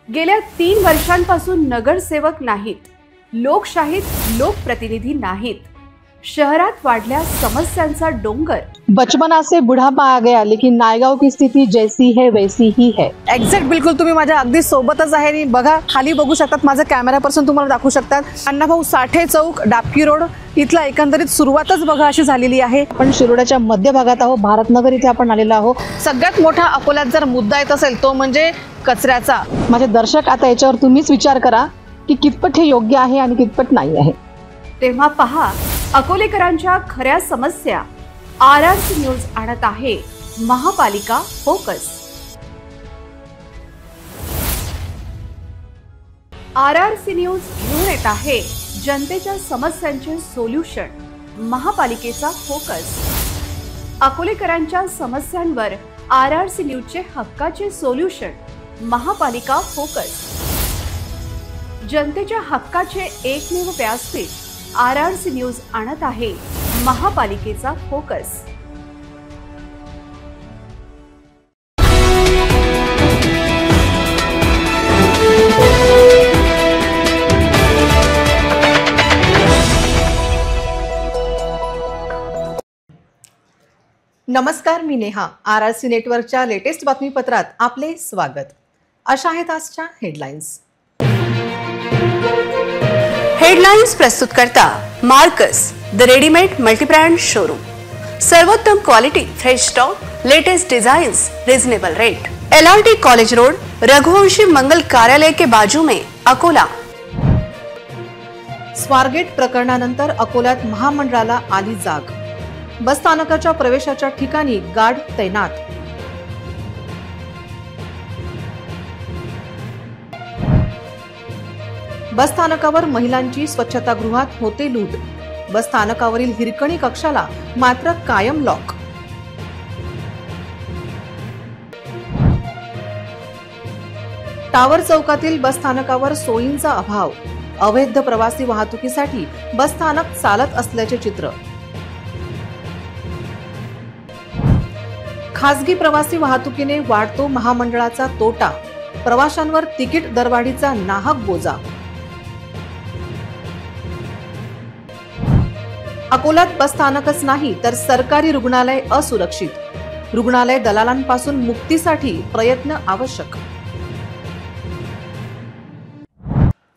गेल्या 3 वर्षांपासून नगरसेवक नाहीत, लोकशाहीत लोकप्रतिनिधी नाहीत, शहरात वाढल्या समस्यांचा डोंगर। बचपना से बुढ़ापा आ गया, लेकिन नायगाव की स्थिति जैसी है वैसी ही है। एक्झॅक्ट बिलकुल तुम्ही माझ्या अगदी सोबतच आहे आणि बघा खाली बघू शकतात, माझा कॅमेरा पर्सन तुम्हाला दाखवू शकतात। अण्णाभाऊ साठे चौक, डाबकी रोड इथला एकंदरीत सुरुवातच बघा अशी झालेली आहे। आपण शिरोड्याच्या मध्य भागात आहोत, भारतनगर इथे आपण आलेलो आहोत। सगळ्यात मोठा अकोल्यात जर मुद्दा येत असेल तो म्हणजे कचऱ्याचा। माझे दर्शक आता याच्यावर तुम्हीच विचार करा की कितपत हे योग्य आहे आणि कितपत नाही आहे। तेव्हा पहा अकोलेकरांच्या खऱ्या समस्या। RRC न्यूज आणत आहे महापालिका फोकस। RRC न्यूज घेऊन येत आहे जनतेच्या समस्यांचे सोल्युशन, महापालिकेचा फोकस। अकोलेकरांच्या समस्यांवर RRC न्यूजचे हक्काचे सोल्युशन, महापालिका फोकस। जनतेच्या हक्काचे एकमेव व्यासपीठ RRC न्यूज आणत आहे महापालिकेचा फोकस। नमस्कार, मी नेहा। RRC नेटवर्कच्या लेटेस्ट बातमीपत्रात आपले स्वागत। अशा आहेत आजच्या हेडलाईन्स। हेडलाइन्स प्रस्तुत करता Marcus the readymade multibrand showroom. सर्वोत्तम quality, fresh stock, latest designs, reasonable rate. LRT college road, Raghuvanshi Mangal कार्यालय के बाजू में, अकोला। स्वारगेट प्रकरणानंतर अकोल्यात महामंडळाला आली जाग। बस स्थानकाच्या प्रवेशाच्या ठिकाणी गार्ड तैनात। बस स्थानकावर महिलांची स्वच्छतागृहात होते लूट। बस स्थानकावरील हिरकणी कक्षाला मात्र कायम लॉक। टावर चौकातील बस स्थानकावर सोयींचा अभाव। अवैध प्रवासी वाहतुकीसाठी बस स्थानक चालत असल्याचे चित्र। खासगी प्रवासी वाहतुकीने वाढतो महामंडळाचा तोटा। प्रवाशांवर तिकीट दरवाढीचा नाहक बोजा। अकोल्यात बस स्थानकच नाही तर सरकारी रुग्णालय असुरक्षित। रुग्णालय दलालांपासून मुक्तीसाठी प्रयत्न आवश्यक।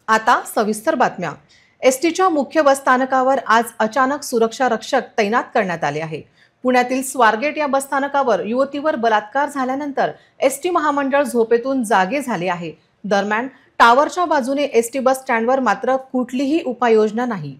आता सविस्तर बातम्या। एसटीच्या मुख्य बस स्थानकावर आज अचानक सुरक्षा रक्षक तैनात करण्यात आले आहे। पुण्यातील स्वारगेट या बस स्थानकावर युवतीवर बलात्कार झाल्यानंतर एसटी महामंडळ झोपेतून जागे झाले आहे। दरम्यान टावरच्या बाजूने एसटी बस स्टँडवर मात्र कुठलीही उपाययोजना नाही।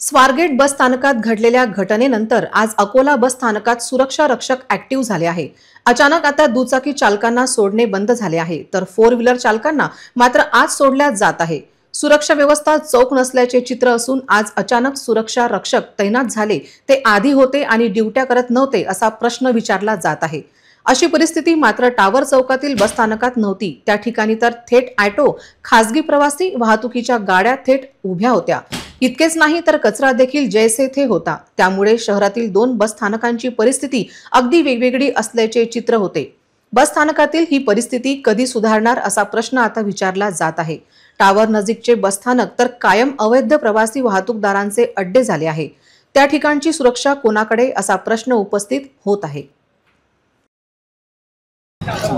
स्वारगेट बस स्थानकात घडलेल्या घटनेनंतर आज अकोला बस स्थानकात सुरक्षा रक्षक ऍक्टिव्ह झाले आहे। अचानक आता दुचाकी चालकांना सोडणे बंद झाले आहे, तर 4 व्हीलर चालकांना मात्र आज सोडल्या जात आहे। सुरक्षा व्यवस्था चोख नसल्याचे चित्र असून आज अचानक सुरक्षा रक्षक तैनात झाले ते आधी होते आणि ड्युट्या करत नव्हते असा प्रश्न विचारला जात आहे। अशी परिस्थिती मात्र टावर चौकातील बस स्थानकात नव्हती। त्या ठिकाणी तर थेट ऑटो, खासगी प्रवासी वाहतुकीच्या गाड्या थेट उभ्या होत्या। इतकेच नाही तर कचरा देखील जैसे थे होता। त्यामुळे शहरातील 2 बस स्थानकांची परिस्थिती अगदी वेगवेगळी असल्याचे चित्र होते। बस स्थानकातील ही परिस्थिती कधी सुधारणार असा प्रश्न आता विचारला जात आहे। टावर नजीकचे बस स्थानक तर कायम अवैध प्रवासी वाहतूकदारांचे अड्डे झाले आहे। त्या ठिकाणची सुरक्षा कोणाकडे असा प्रश्न उपस्थित होत आहे।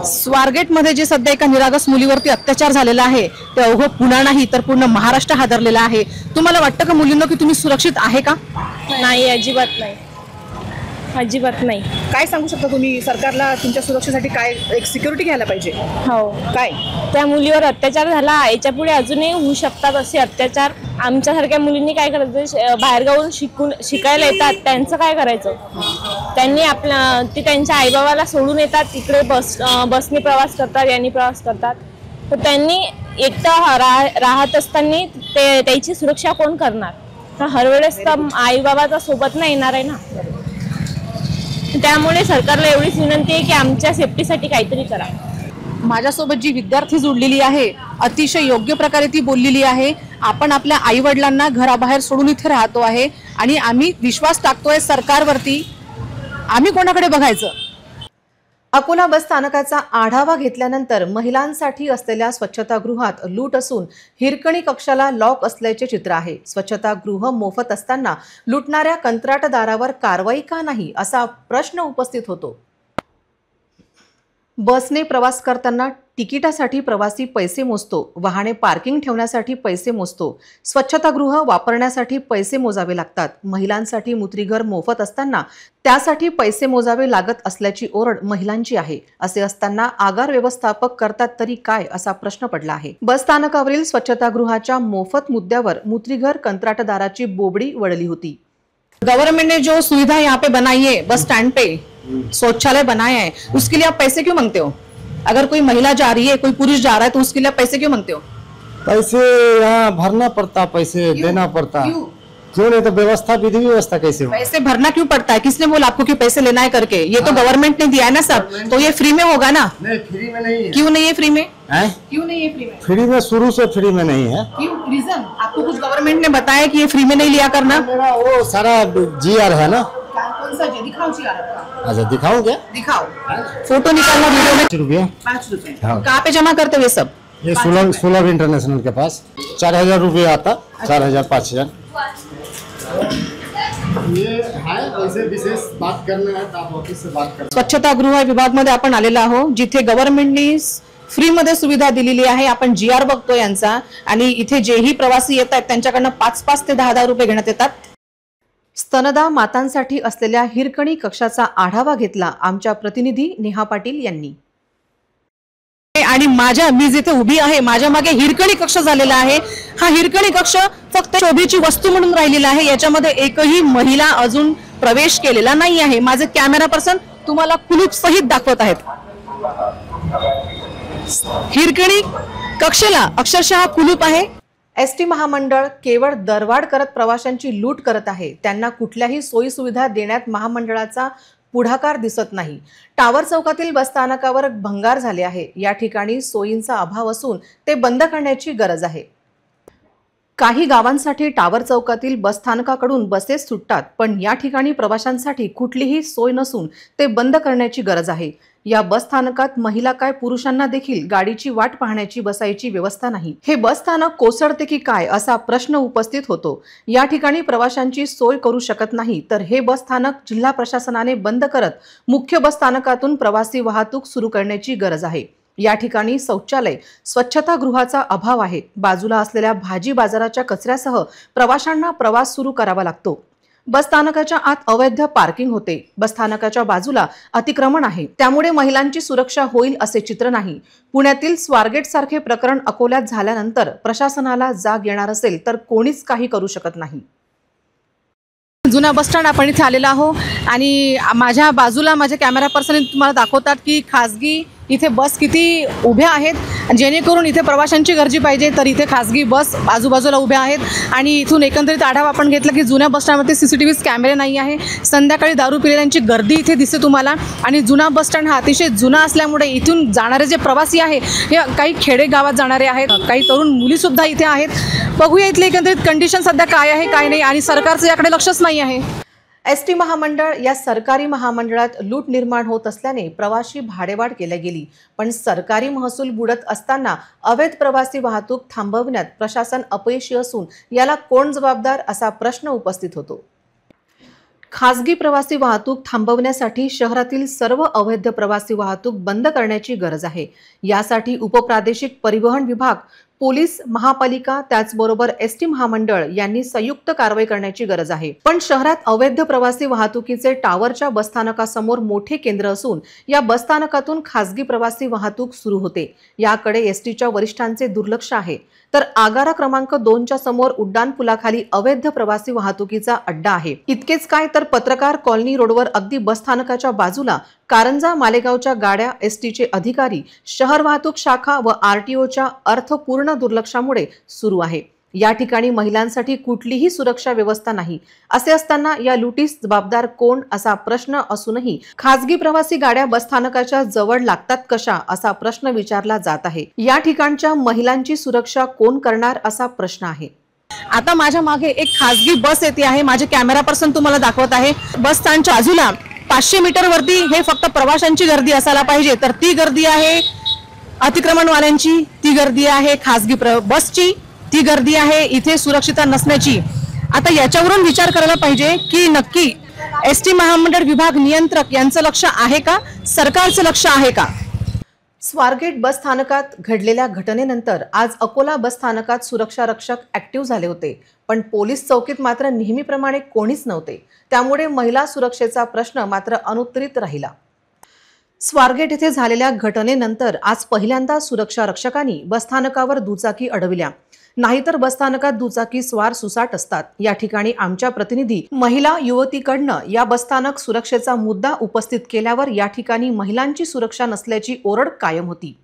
स्वारगेट मध्ये जे सध्या एका निरागस मुलीवरती अत्याचार झालेला आहे ते अवघं पुणे नाही तर पूर्ण महाराष्ट्र हादरलेला आहे। तुम्हाला वाटतं का मुलींना की तुम्ही सुरक्षित आहे का? नाही, अजिबात नाही, अजिबात नाही। काय सांगू शकता तुम्ही सरकारला तुमच्या सुरक्षेसाठी काय एक सिक्युरिटी घ्यायला पाहिजे? हो, काय त्या मुलीवर अत्याचार झाला, याच्या पुढे अजूनही होऊ शकतात असे अत्याचार। आमच्यासारख्या मुलींनी काय करायचं? बाहेरगावून शिकायला येतात, त्यांचं काय करायचं? त्यांनी ते त्यांच्या आईबाबाला सोडून येतात, तिकडे बसने प्रवास करतात, यांनी प्रवास करतात। तर त्यांनी एकटं राहत असताना त्याची सुरक्षा कोण करणार? तर हर वेळेस तर आईबाबाचा सोबत नाही येणार आहे ना। त्यामुळे सरकारला एवढीच विनंती आहे की आमच्या सेफ्टीसाठी काहीतरी करा। माझ्यासोबत जी विद्यार्थी जोडलेली आहे अतिशय योग्य प्रकारे ती बोललेली आहे। आपण आपल्या आई वडिलांना घराबाहेर सोडून इथे राहतो आहे आणि आम्ही विश्वास टाकतोय सरकारवरती, आम्ही कोणाकडे बघायचं? अकोला बस स्थानकाचा आढावा घेतल्यानंतर महिलांसाठी असलेल्या स्वच्छतागृहात लूट असून हिरकणी कक्षाला लॉक असल्याचे चित्र आहे। स्वच्छतागृह मोफत असताना लुटणाऱ्या कंत्राटदारावर कारवाई का नाही असा प्रश्न उपस्थित होतो। बसने प्रवास करताना तिकिटासाठी प्रवासी पैसे मोजतो, वाहने पार्किंग ठेवण्यासाठी पैसे मोजतो, स्वच्छतागृह वापरण्यासाठी पैसे मोजावे लागतात। महिलांसाठी मूत्रीघर मोफत असताना त्यासाठी पैसे मोजावे लागत असल्याची ओरड महिलांची आहे। असे असताना आगार व्यवस्थापक करतात तरी काय असा प्रश्न पडला आहे। बस स्थानकावरील स्वच्छतागृहाच्या मोफत मुद्द्यावर मूत्रीघर कंत्राटदाराची बोबडी वळली होती। गवर्नमेंट ने जो सुविधा यहाँ पे बनाई है, बस स्टैंड पे शौचालय बनाया है, उसके लिए आप पैसे क्यों मांगते हो? अगर कोई महिला जा रही है, कोई पुरुष जा रहा है, तो उसके लिए पैसे क्यों मांगते हो? पैसे यहाँ भरना पड़ता, पैसे देना पड़ता। क्यों नहीं तो व्यवस्था, विधि व्यवस्था कैसे हो? पैसे भरना क्यों पड़ता है? किसने बोला आपको कि पैसे लेना है करके? ये तो गवर्नमेंट ने दिया है ना सब, तो ये फ्री में होगा ना? नहीं, फ्री में नहीं है। क्यों नहीं है फ्री में? क्यों नहीं है फ्री में? फ्री में शुरू से फ्री में नहीं है। क्यों? रीजन आपको कुछ गवर्नमेंट ने बताया कि ये फ्री में नहीं लिया करना? मेरा वो सारा GR है ना। कौन सा दिखाओ GR आपका? अच्छा दिखाऊं क्या? दिखाओ, फोटो निकालना वीडियो में। 5 रुपये। 5 रुपए। हाँ। कहाँ पे जमा करते हुए सब? ये सुलभ इंटरनेशनल के पास 4000 रुपये आता, 4000 5000। ये है, वैसे विशेष बात करना है तो आप ऑफिस से बात कर। स्वच्छतागृह विभागमध्ये आपण आलेलो आहोत, जिथे गव्हर्नमेंटनी फ्री मध्ये सुविधा दिलेली आहे। आपण GR बघतो यांचा, आणि इथे जेही प्रवासी येतात त्यांच्याकडनं 5 ते 10 रुपये घेण्यात येतात। स्तनदा मातांसाठी असलेल्या हिरकणी कक्षाचा आढावा घेतला आमच्या प्रतिनिधी नेहा पाटील यांनी। आणि मी जिथे उभी आहे माझ्या मागे हिरकणी कक्ष झालेला आहे। हा हिरकणी कक्ष फक्त शोभेची वस्तू म्हणून राहिलेला आहे, याच्यामध्ये एकही महिला अजून प्रवेश केलेला नाही आहे। माझे कॅमेरा पर्सन तुम्हाला कुलूप सहित दाखवत आहेत। हिरकणी कक्षाला अक्षरशः कुलूप आहे। एसटी महामंडळ केवळ दरवाढ करत प्रवाशांची लूट करत आहे। त्यांना कुठल्याही सोयी सुविधा देण्यात महामंडळाचा पुढाकार दिसत नाही। टावर चौकातील बस स्थानकावर भंगार झाले आहे। या ठिकाणी सोयींचा अभाव असून ते बंद करण्याची गरज आहे। काही गावांसाठी टावर चौकातील बस स्थानकाकडून बसेस सुटतात, पण या ठिकाणी प्रवाशांसाठी कुठलीही सोय नसून ते बंद करण्याची गरज आहे। या बस स्थानकात महिला काय पुरुषांना देखील गाडीची वाट पाहण्याची बसायची व्यवस्था नाही। हे बस स्थानक कोसळते की काय असा प्रश्न उपस्थित होतो। या ठिकाणी प्रवाशांची सोय करू शकत नाही, तर हे बस स्थानक जिल्हा प्रशासनाने बंद करत मुख्य बस स्थानकातून प्रवासी वाहतूक सुरू करण्याची गरज आहे। या ठिकाणी शौचालय, स्वच्छतागृहाचा अभाव आहे। बाजूला असलेल्या भाजी बाजाराच्या कचऱ्यासह प्रवाशांना प्रवास सुरू करावा लागतो। बस स्थानकाच्या आत अवैध पार्किंग होते। बस स्थानकाच्या बाजूला अतिक्रमण आहे, त्यामुळे महिलांची सुरक्षा होईल असे चित्र नाही। पुण्यातील स्वारगेट सारखे प्रकरण अकोल्यात झाल्यानंतर प्रशासनाला जाग येणार असेल तर कोणीच काही करू शकत नाही। जुना बस स्टँड आपण इथे आलेला आहोत, आणि माझ्या बाजूला माझे कॅमेरा पर्सन तुम्हाला दाखवतात की खासगी इथे बस किती उभ्या आहेत, जेणेकरून इथे प्रवाशांची गर्दी पाहिजे तर इथे खासगी बस आजूबाजूला उभ्या आहेत। आणि इथून एकंदरीत आढावा आपण घेतला की जुन्या बस स्टँडमध्ये CCTV कॅमेरे नाही आहे। संध्याकाळी दारू पिलेल्यांची गर्दी इथे दिसते तुम्हाला, आणि जुना बस स्टँड हा अतिशय जुना असल्यामुळे इथून जाणारे जे प्रवासी आहे हे काही खेडे गावात जाणारे आहेत, काही तरुण मुली सुद्धा इथे आहेत। बघूया इथले एकंदरीत कंडिशन सध्या काय आहे काय नाही, आणि सरकारचं याकडे लक्षच नाही आहे। एसटी महामंडळ या सरकारी महामंडळात लूट निर्माण होत असल्याने प्रवासी भाडेवाढ केली गेली, पण सरकारी महसूल बुडत असताना अवैध प्रवासी वाहतूक थांबवण्यात प्रशासन अपयशी असून याला कोण जबाबदार असा प्रश्न उपस्थित होतो। खासगी प्रवासी वाहतूक थांबवण्यासाठी शहरातील सर्व अवैध प्रवासी वाहतूक बंद करण्याची गरज आहे। यासाठी उपप्रादेशिक परिवहन विभाग, पोलीस, महापालिका त्याचबरोबर एसटी महामंडळ यांनी संयुक्त कारवाई करण्याची गरज आहे। पण शहरात अवैध प्रवासी वाहतुकीचे टावरच्या बसस्थानकासमोर मोठे केंद्र असून या बसस्थानकातून खासगी प्रवासी वाहतूक सुरू होते। याकडे एसटीच्या वरिष्ठांचे दुर्लक्ष आहे। तर आगारा क्रमांक 2च्या समोर उड्डाण पुलाखाली अवैध प्रवासी वाहतुकीचा अड्डा आहे। इतकेच काय तर पत्रकार कॉलनी रोडवर अगदी बसस्थानकाच्या बाजूला कारंजा मालेगावच्या गाड्या एसटीचे अधिकारी, शहर वाहतूक शाखा व RTOच्या अर्थपूर्ण दुर्लक्षामुळे सुरू आहे। या ठिकाणी महिलांसाठी कुठलीही सुरक्षा व्यवस्था नाही। असे असताना या लुटीस जबाबदार कोण असा प्रश्न असूनही खासगी प्रवासी गाड्या बसस्थानकाच्या जवळ लागतात कशा असा प्रश्न विचारला जात आहे। या ठिकाणच्या महिलांची सुरक्षा कोण करणार असा प्रश्न आहे। आता माझ्या मागे एक खासगी बस येते आहे, माझे कॅमेरा पर्सन तुम्हाला दाखवत आहे। बस स्टँडच्या बाजूला 500 मीटरवरती हे फक्त प्रवाशांची गर्दी असायला पाहिजे, तर ती गर्दी आहे अतिक्रमणवाल्यांची, ती गर्दी आहे खासगी बसची, ती गर्दी आहे इथे सुरक्षितता नसण्याची. आता याच्यावरून विचार करायला पाहिजे की नक्की एसटी महामंडळ विभाग नियंत्रक यांचं लक्ष आहे का, सरकारचं लक्ष आहे का. स्वारगेट बस स्थानकात घडलेल्या घटनेनंतर आज अकोला बस स्थानकात सुरक्षा रक्षक ऍक्टिव्ह झाले होते, पण पोलीस चौकीत मात्र नेहमीप्रमाणे कोणीच नव्हते. त्यामुळे महिला सुरक्षेचा प्रश्न मात्र अनुत्तरित राहिला. स्वारगेट येथे झालेल्या घटनेनंतर आज पहिल्यांदा सुरक्षा रक्षकांनी बसस्थानकावर दुचाकी अडविल्या. नाहीतर बसस्थानकात दुचाकी स्वार सुसाट असतात. या ठिकाणी आमच्या प्रतिनिधी महिला युवतीकडनं या बसस्थानक सुरक्षेचा मुद्दा उपस्थित केल्यावर या ठिकाणी महिलांची सुरक्षा नसल्याची ओरड कायम होती.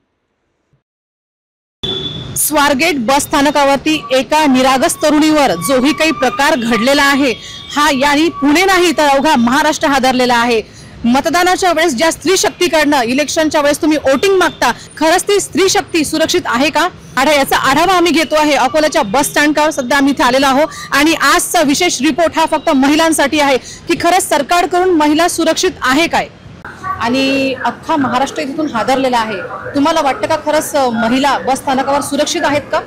स्वारगेट बस स्थानकावरती एका निरागस तरुणीवर जोही काही प्रकार घडलेला आहे हा यानी पुणे नाही तर अवघा महाराष्ट्र हादरलेला आहे. मतदानाच्या वेळेस ज्या स्त्री शक्तीकडनं इलेक्शनच्या वेळेस तुम्ही वोटिंग मागता, खरंच ती स्त्री शक्ती सुरक्षित आहे का? याचा आढावा आम्ही घेतो आहे. अकोल्याच्या बस स्टँडवर सध्या आम्ही इथे आलेलो आहोत आणि आजचा विशेष रिपोर्ट हा फक्त महिलांसाठी आहे की खरंच सरकारकडून महिला सुरक्षित आहे काय, आणि अख्खा महाराष्ट्र इथून हादरलेला आहे. तुम्हाला वाटतं का खरंच महिला बस स्थानकावर सुरक्षित आहेत का?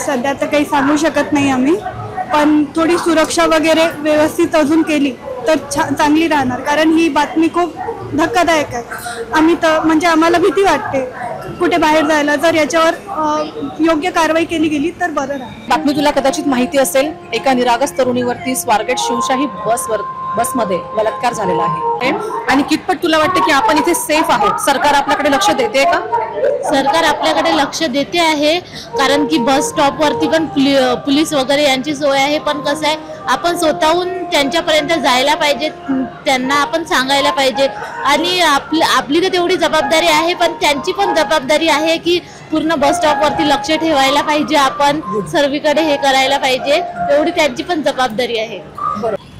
सध्या तर काही सांगू शकत नाही आम्ही, पण थोडी सुरक्षा वगैरे व्यवस्थित अजून केली तर चांगली राहणार, कारण ही बातमी खूप धक्कादायक आहे. आम्ही तर म्हणजे आम्हाला भीती वाटते कुठे बाहेर जायला. जर याच्यावर योग्य कारवाई केली गेली तर बरं राहील. बातमी तुला कदाचित माहिती असेल, एका निरागस तरुणीवरती स्वारगेट शिवशाही बसमध्ये बलात्कार झालेला आहे. आणि कितपत तुला वाटतं की आपण इथे सेफ आहोत? सरकार आपल्याकडे लक्ष देते का? सरकार आपल्याकडे लक्ष देते आहे, कारण की बस स्टॉप वरती पण पोलीस वगैरे यांची सोय आहे. पण कसं आहे, आपण स्वतःहून त्यांच्यापर्यंत जायला पाहिजे, त्यांना आपण सांगायला पाहिजे. आणि आपली तर तेवढी जबाबदारी आहे, पण त्यांची पण जबाबदारी आहे की पूर्ण बस स्टॉप वरती लक्ष ठेवायला पाहिजे, आपण सर्वीकडे हे करायला पाहिजे, तेवढी त्यांची पण जबाबदारी आहे.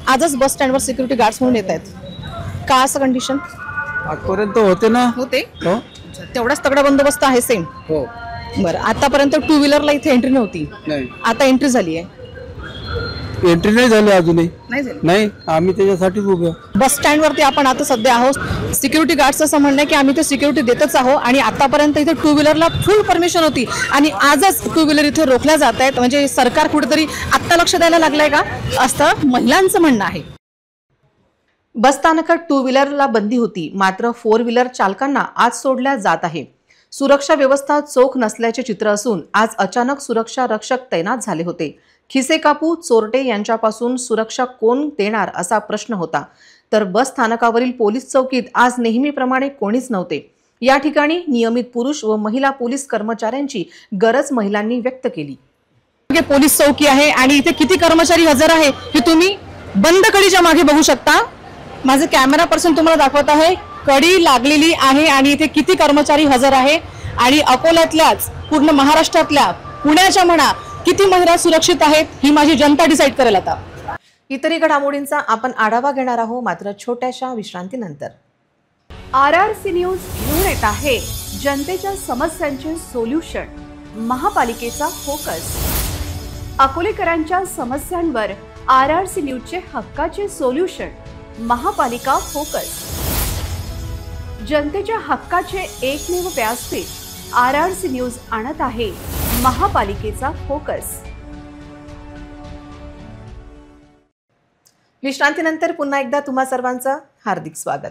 आजच बस स्टँडवर सिक्युरिटी गार्ड्स म्हणून येत आहेत का? असं कंडिशन आजपर्यंत होते ना. होते तेवढाच तगडा बंदोबस्त आहे सेम. हो. बरं, आतापर्यंत टू व्हीलरला इथे एंट्री नव्हती, आता एंट्री झाली आहे. एंट्री नाही झाली अजूनही. नाही, आम्ही त्याच्यासाठीच उभे. बस स्टँड वरती आपण आता सध्या आहोत. सिक्युरिटी गार्डचं असं म्हणणं आहे की आम्ही ते सिक्युरिटी देतच आहोत आणि आतापर्यंत इथे टू व्हीलरला फुल परमिशन होती आणि आजच टू व्हीलर इथे रोखल्या जात आहेत. म्हणजे सरकार कुठेतरी आत्ता लक्ष द्यायला लागलंय का, असं महिलांचं म्हणणं आहे. बसस्थानकात टू व्हीलरला बंदी होती, मात्र फोर व्हीलर चालकांना आज सोडल्या जात आहे. सुरक्षा व्यवस्था चोख नसल्याचे चित्र असून आज अचानक सुरक्षा रक्षक तैनात झाले होते. खिसे कापू चोरटे यांच्यापासून सुरक्षा कोण देणार असा प्रश्न होता. तर बस स्थानकावरील पोलीस चौकीत आज नेहमीप्रमाणे कोणीच नव्हते. या ठिकाणी नियमित पुरुष व महिला पोलीस कर्मचाऱ्यांची गरज महिलांनी व्यक्त केली. पोलीस चौकी आहे आणि इथे किती कर्मचारी हजर आहे हे तुम्ही बंद कडीच्या मागे बघू शकता. माझे कॅमेरा पर्सन तुम्हाला दाखवत आहे. कडी लागलेली आहे आणि इथे किती कर्मचारी हजर आहे आणि अकोल्यातल्याच पूर्ण महाराष्ट्रातल्या पुण्याच्या म्हणा किती महिला सुरक्षित आहेत ही माझी जनता डिसाईड करेल. आता इतरही घडामोडींचा आपण आढावा घेणार आहोत, मात्र छोट्याशा विश्रांतीनंतर. RRC न्यूज घेऊन येत आहे जनतेच्या समस्यांचे सोल्युशन, महापालिकेचा फोकस. अकोलेकरांच्या समस्यांवर RRC न्यूजचे हक्काचे सोल्युशन, महापालिका फोकस. जनतेच्या हक्काचे एकमेव व्यासपीठ RRC न्यूज आणत आहे महापालिकेचा फोकस. विश्रांतीनंतर पुन्हा एकदा तुम्हा सर्वांचं हार्दिक स्वागत.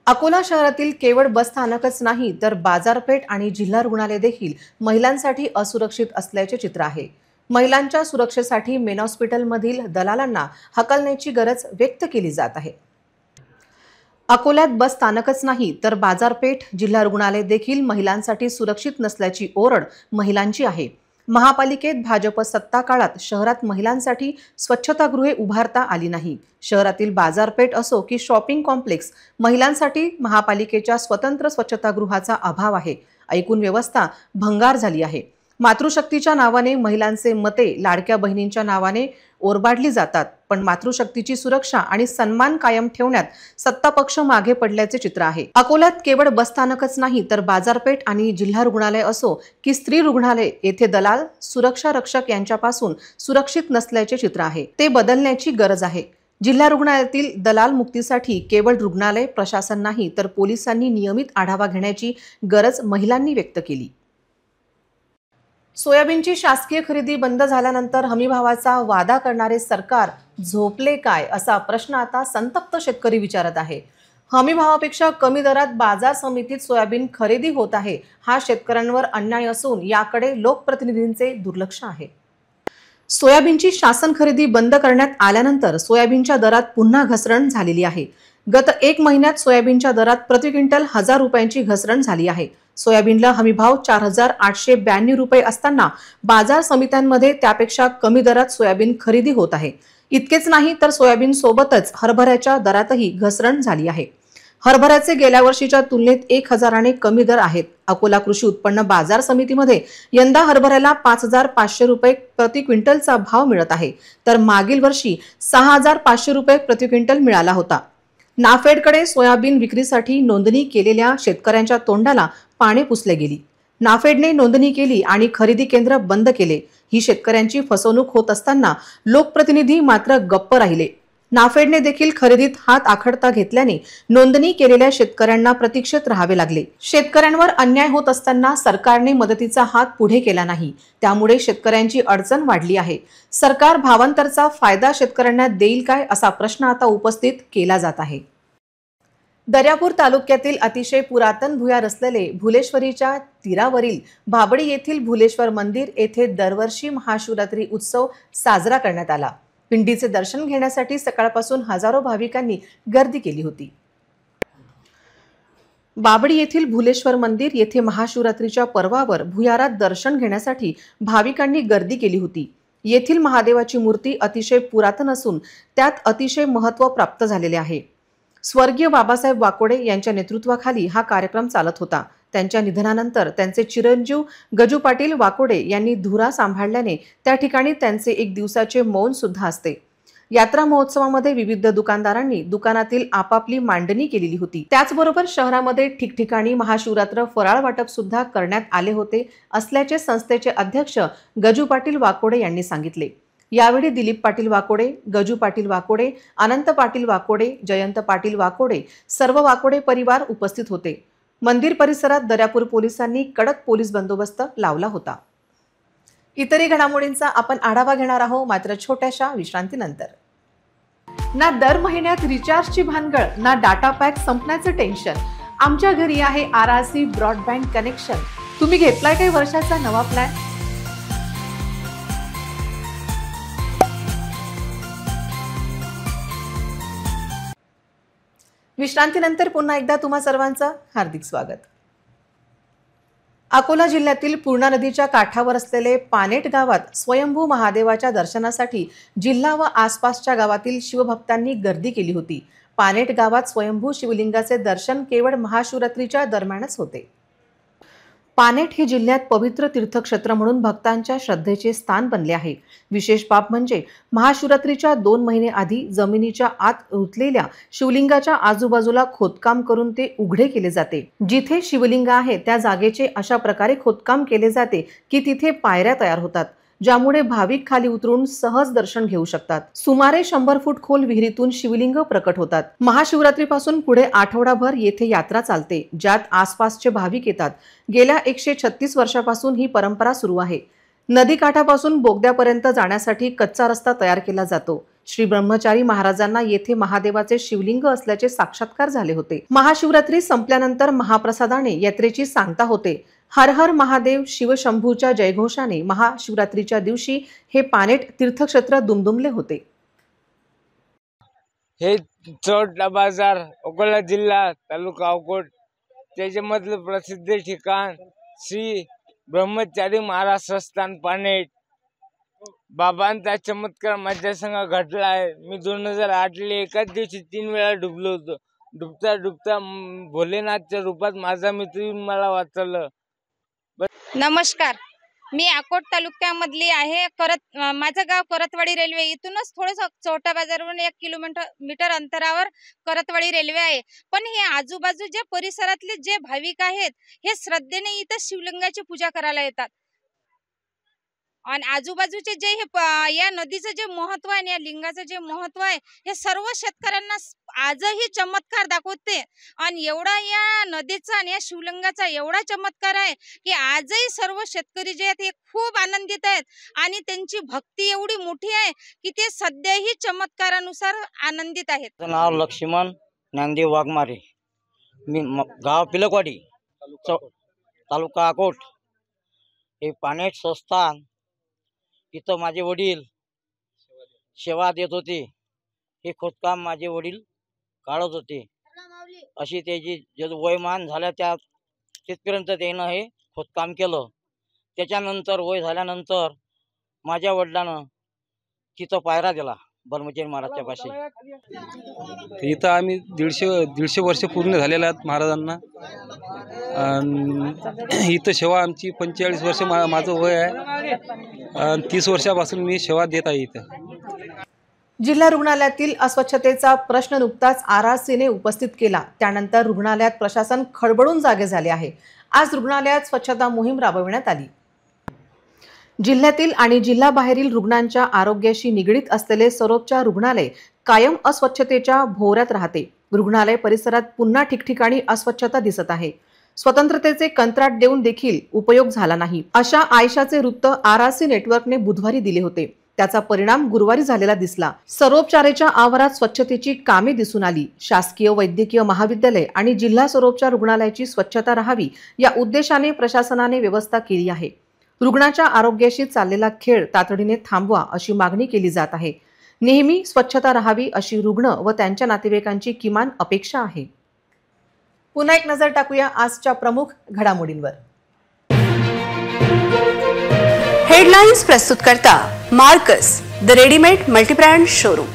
अकोला शहरातील केवळ बस स्थानकच नाही तर बाजारपेठ आणि जिल्हा रुग्णालय देखील महिलांसाठी असुरक्षित असल्याचे चित्र आहे. महिलांच्या सुरक्षेसाठी मेन हॉस्पिटलमधील दलालांना हकलण्याची गरज व्यक्त केली जात आहे. अकोल्यात बस स्थानकच नाही तर बाजारपेठ, जिल्हा रुग्णालय देखील महिलांसाठी सुरक्षित नसल्याची ओरड महिलांची आहे. महापालिकेत भाजप सत्ता काळात शहरात महिलांसाठी स्वच्छतागृहे उभारता आली नाही. शहरातील बाजारपेठ असो की शॉपिंग कॉम्प्लेक्स, महिलांसाठी महापालिकेच्या स्वतंत्र स्वच्छतागृहाचा अभाव आहे. एकूण व्यवस्था भंगार झाली आहे. मातृशक्तीच्या नावाने महिलांचे मते लाडक्या बहिणींच्या नावाने ओरबाडली जातात, पण मातृशक्तीची सुरक्षा आणि सन्मान कायम ठेवण्यात सत्ता पक्ष मागे पडल्याचे चित्र आहे. अकोल्यात केवळ बसस्थानकच नाही तर बाजारपेठ आणि जिल्हा रुग्णालय असो की स्त्री रुग्णालय येथे दलाल, सुरक्षा रक्षक यांच्यापासून सुरक्षित नसल्याचे चित्र आहे. ते बदलण्याची गरज आहे. जिल्हा रुग्णालयातील दलाल मुक्तीसाठी केवळ रुग्णालय प्रशासन नाही तर पोलिसांनी नियमित आढावा घेण्याची गरज महिलांनी व्यक्त केली. सोयाबीनची शासकीय खरेदी बंद झाल्यानंतर हमीभावाचा वादा करणारे सरकार झोपले काय असा प्रश्न आता संतप्त शेतकरी विचारत आहे. हमीभावापेक्षा कमी दरात बाजार समितीत सोयाबीन खरेदी होत आहे हा शेतकऱ्यांवर अन्याय असून याकडे लोकप्रतिनिधींचे दुर्लक्ष आहे. सोयाबीनची शासन खरेदी बंद करण्यात आल्यानंतर सोयाबीनच्या दरात पुन्हा घसरण झालेली आहे. गत 1 महिन्यात सोयाबीनच्या दरात प्रति क्विंटल 1000 रुपयांची घसरण झाली आहे. सोयाबीनला हमीभाव 4892 रुपये असताना बाजार समित्यांमध्ये त्यापेक्षा कमी दरात सोयाबीन खरेदी होत आहे. इतकेच नाही तर सोयाबीन सोबतच हरभऱ्याच्या दरातही घसरण झाली आहे. हरभऱ्याचे गेल्या वर्षीच्या तुलनेत 1000 ने कमी दर आहेत. अकोला कृषी उत्पन्न बाजार समितीमध्ये यंदा हरभऱ्याला 5500 रुपये प्रति क्विंटलचा भाव मिळत आहे, तर मागील वर्षी 6500 रुपये प्रति क्विंटल मिळाला होता. नाफेडकडे सोयाबीन विक्रीसाठी नोंदणी केलेल्या शेतकऱ्यांच्या तोंडाला पाने पुसले गेली. नाफेडने नोंदणी केली आणि खरेदी केंद्र बंद केले. ही शेतकऱ्यांची फसवणूक होत असताना लोकप्रतिनिधी मात्र गप्प राहिले. नाफेडने देखील खरेदीत हात आखडता घेतल्याने नोंदणी केलेल्या शेतकऱ्यांना प्रतीक्षेत राहावे लागले. शेतकऱ्यांवर अन्याय होत असताना सरकारने मदतीचा हात पुढे केला नाही. त्यामुळे शेतकऱ्यांची अडचण वाढली आहे. सरकार भावांतरचा फायदा शेतकऱ्यांना देईल काय असा प्रश्न आता उपस्थित केला जात आहे. दर्यापूर तालुक्यातील अतिशय पुरातन भुयार असलेले भुलेश्वरीच्या तीरावरील भाबडी येथील भुलेश्वर मंदिर येथे दरवर्षी महाशिवरात्री उत्सव साजरा करण्यात आला. पिंडीचे दर्शन घेण्यासाठी सकाळपासून हजारो भाविकांनी गर्दी केली होती. बाबडी येथील भुलेश्वर मंदिर येथे महाशिवरात्रीच्या पर्वावर भुयारात दर्शन घेण्यासाठी भाविकांनी गर्दी केली होती. येथील महादेवाची मूर्ती अतिशय पुरातन असून त्यात अतिशय महत्त्व प्राप्त झालेले आहे. स्वर्गीय बाबासाहेब वाकोडे यांच्या नेतृत्वाखाली हा कार्यक्रम चालत होता. त्यांच्या निधनानंतर त्यांचे चिरंजीव गजू पाटील वाकोडे यांनी धुरा सांभाळल्याने त्या ठिकाणी त्यांचे 1 दिवसाचे मौन सुद्धा असते. यात्रा महोत्सवामध्ये विविध दुकानदारांनी दुकानातील आपापली मांडणी केलेली होती. त्याचबरोबर शहरामध्ये ठिकठिकाणी महाशिवरात्र फराळ वाटप सुद्धा करण्यात आले होते असल्याचे संस्थेचे अध्यक्ष गजू पाटील वाकोडे यांनी सांगितले. यावेळी दिलीप पाटील वाकोडे, गजू पाटील वाकोडे, अनंत पाटील वाकोडे, जयंत पाटील वाकोडे सर्व वाकोडे परिवार उपस्थित होते. मंदिर परिसरात दर्यापूर पोलिसांनी कडक पोलीस बंदोबस्त लावला होता. इतरही घडामोडींचा आपण आढावा घेणार आहोत मात्र छोट्याशा विश्रांतीनंतर. ना दर महिन्यात रिचार्जची भानगड ना डाटा पॅक संपण्याचं टेन्शन. आमच्या घरी आहे RRC ब्रॉडबँड कनेक्शन. तुम्ही घेतलाय काही वर्षाचा नवा प्लॅन? विश्रांतीनंतर पुन्हा एकदा तुम्हा सर्वांचं हार्दिक स्वागत. अकोला जिल्ह्यातील पूर्णा नदीच्या काठावर असलेले पानेट गावात स्वयंभू महादेवाच्या दर्शनासाठी जिल्हा व आसपासच्या गावातील शिवभक्तांनी गर्दी केली होती. पानेट गावात स्वयंभू शिवलिंगाचे दर्शन केवळ महाशिवरात्रीच्या दरम्यानच होते. पानेट हे जिल्ह्यात पवित्र तीर्थक्षेत्र म्हणून भक्तांच्या श्रद्धेचे स्थान बनले आहे. विशेष बाब म्हणजे महाशिवरात्रीच्या 2 महिने आधी जमिनीच्या आत रुतलेल्या शिवलिंगाच्या आजूबाजूला खोदकाम करून ते उघडे केले जाते. जिथे शिवलिंग आहे त्या जागेचे अशा प्रकारे खोदकाम केले जाते की तिथे पायऱ्या तयार होतात, ज्यामुळे भाविक खाली उतरून सहज दर्शन घेऊ शकतात. सुमारे 100 फूट खोल विहिरीतून शिवलिंग प्रकट होतात. महाशिवरात्रीपासून पुढे आठवडाभर येथे यात्रा चालते, ज्यात आसपासचे भाविक येतात. गेल्या 136 वर्षापासून ही परंपरा सुरू आहे. नदीकाठापासून बोगद्यापर्यंत जाण्यासाठी कच्चा रस्ता तयार केला जातो. श्री ब्रह्मचारी महाराजांना येथे महादेवाचे शिवलिंग असल्याचे साक्षात्कार झाले होते. महाशिवरात्री संपल्यानंतर महाप्रसादाने यात्रेची सांगता होते. हर हर महादेव शिवशंभूच्या जयघोषाने महाशिवरात्रीच्या दिवशी हे पानेट तीर्थक्षेत्र दुमदुमले होते. हे चौटा बाजार अकोला जिल्हा तालुका अकोट त्याच्यामधलं प्रसिद्ध ठिकाण श्री ब्रह्मचारी महाराज संस्थान पानेट. बाबांचा चमत्कार माझ्या संग घडला आहे. मी 2008 एकाच दिवशी 3 वेळा डुबलो होतो. डुबता डुबता भोलेनाथच्या रूपात माझा मित्र येऊन मला वाचवलं. नमस्कार, मी अकोट तालुक्यामधली आहे. माझं गाव करतवाडी रेल्वे इथूनच थोडंसं चौटा बाजारवरून 1 किलोमीटर अंतरावर करतवाडी रेल्वे आहे. पण हे आजूबाजू जे परिसरातले जे भाविक आहेत हे श्रद्धेने इथं शिवलिंगाची पूजा करायला येतात. आणि आजूबाजूचे जे या नदीचं जे महत्व आहे, या लिंगाचं जे महत्व आहे, हे सर्व शेतकऱ्यांना आजही चमत्कार दाखवते. आणि एवढा या नदीचा आणि या शिवलिंगाचा एवढा चमत्कार आहे की आजही सर्व शेतकरी जे आहेत हे खूप आनंदित आहेत आणि त्यांची भक्ती एवढी मोठी आहे की ते सध्याही चमत्कारानुसार आनंदित आहेत. माझं नाव लक्ष्मण ज्ञानदेव वाघमारे, मी गाव पिलकवाडी, तालुका अकोट. हे पाण्यात संस्थान, इथं माझे वडील सेवा देत होते. हे खोदकाम माझे वडील काढत होते. अशी त्याची जे वयमान झाल्या त्या तिथपर्यंत त्यानं हे खोदकाम केलं. त्याच्यानंतर वय झाल्यानंतर माझ्या वडिलांना तिथं पायरा दिला ब्रह्मचारी महाराजच्या पाशी. इथं आम्ही दीडशे वर्ष पूर्ण झालेले आहेत महाराजांना. इथं सेवा आमची 45 वर्ष माझं वय आहे. 30 वर्षापासून मी सेवा देत आहे इथं. जिल्हा रुग्णालयातील अस्वच्छतेचा प्रश्न नुकताच RRCने उपस्थित केला. त्यानंतर रुग्णालयात प्रशासन खडबडून जागे झाले आहे. आज रुग्णालयात स्वच्छता मोहीम राबविण्यात आली. जिल्ह्यातील आणि जिल्हाबाहेरील रुग्णांच्या आरोग्याशी निगडीत असलेले सरोपचार रुग्णालय कायम अस्वच्छतेच्या भोवऱ्यात राहते. रुग्णालय परिसरात पुन्हा ठिकठिकाणी अस्वच्छता दिसत आहे. स्वतंत्रतेचे कंत्राट देऊन देखील उपयोग झाला नाही, अशा आयशाचे वृत्त RRC नेटवर्कने बुधवारी दिले होते. त्याचा परिणाम गुरुवारी झालेला दिसला. सरोपचारेच्या आवारात स्वच्छतेची कामे दिसून आली. शासकीय वैद्यकीय महाविद्यालय आणि जिल्हा सरोपचार रुग्णालयाची स्वच्छता राहावी या उद्देशाने प्रशासनाने व्यवस्था केली आहे. रुग्णाच्या आरोग्याशी चाललेला खेळ तातडीने थांबवा अशी मागणी केली जात आहे. नेहमी स्वच्छता राहावी अशी रुग्ण व त्यांच्या नातेवाईकांची किमान अपेक्षा आहे. पुन्हा एक नजर टाकूया आजच्या प्रमुख घडामोडींवर. हेडलाइन्स प्रस्तुत करता Marcus the readymade multibrand showroom.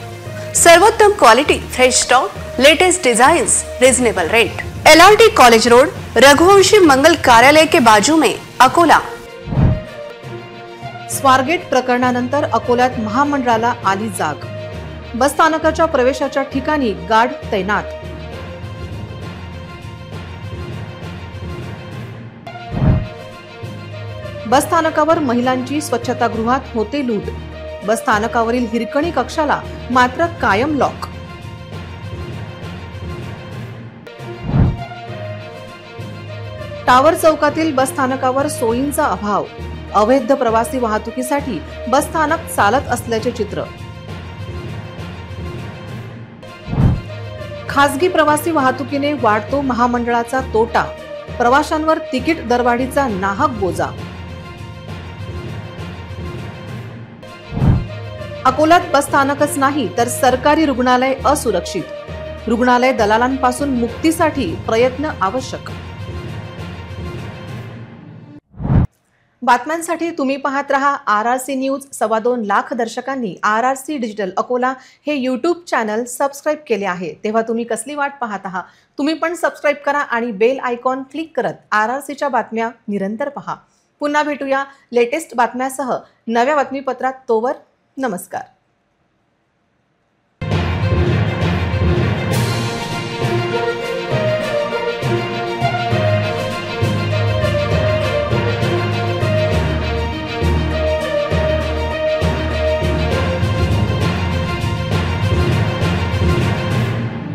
सर्वोत्तम quality, fresh stock, latest designs, reasonable rate. LRT college road, Raghuvanshi Mangal कार्यालय के बाजू में, अकोला. स्वारगेट प्रकरणानंतर अकोल्यात महामंडळाला आली जाग. बसस्थानकाच्या प्रवेशाच्या ठिकाणी गार्ड तैनात. बसस्थानकावर महिलांची स्वच्छतागृहात होते लूट. बसस्थानकावरील हिरकणी कक्षाला मात्र कायम लॉक. टावर चौकातील बसस्थानकावर सोयींचा अभाव. अवैध प्रवासी वाहतुकीसाठी बसस्थानक चालत असल्याचे चित्र. खासगी प्रवासी वाहतुकीने वाढतो महामंडळाचा तोटा. प्रवाशांवर तिकीट दरवाढीचा नाहक बोजा. अकोल्यात बसस्थानकच नाही तर सरकारी रुग्णालय असुरक्षित. रुग्णालय दलालांपासून मुक्तीसाठी प्रयत्न आवश्यक. बातम्यांसाठी तुम्ही पाहत रहा RRC न्यूज. 2.25 लाख दर्शकांनी RRC डिजिटल अकोला हे YouTube चॅनल सबस्क्राईब केले आहे. तेव्हा तुम्ही कसली वाट पाहत आहात? तुम्ही पण सबस्क्राईब करा आणि बेल आयकॉन क्लिक करत RRCच्या बातम्या निरंतर पहा. पुन्हा भेटूया लेटेस्ट बातम्यासह नव्या बातमीपत्रात. तोवर नमस्कार.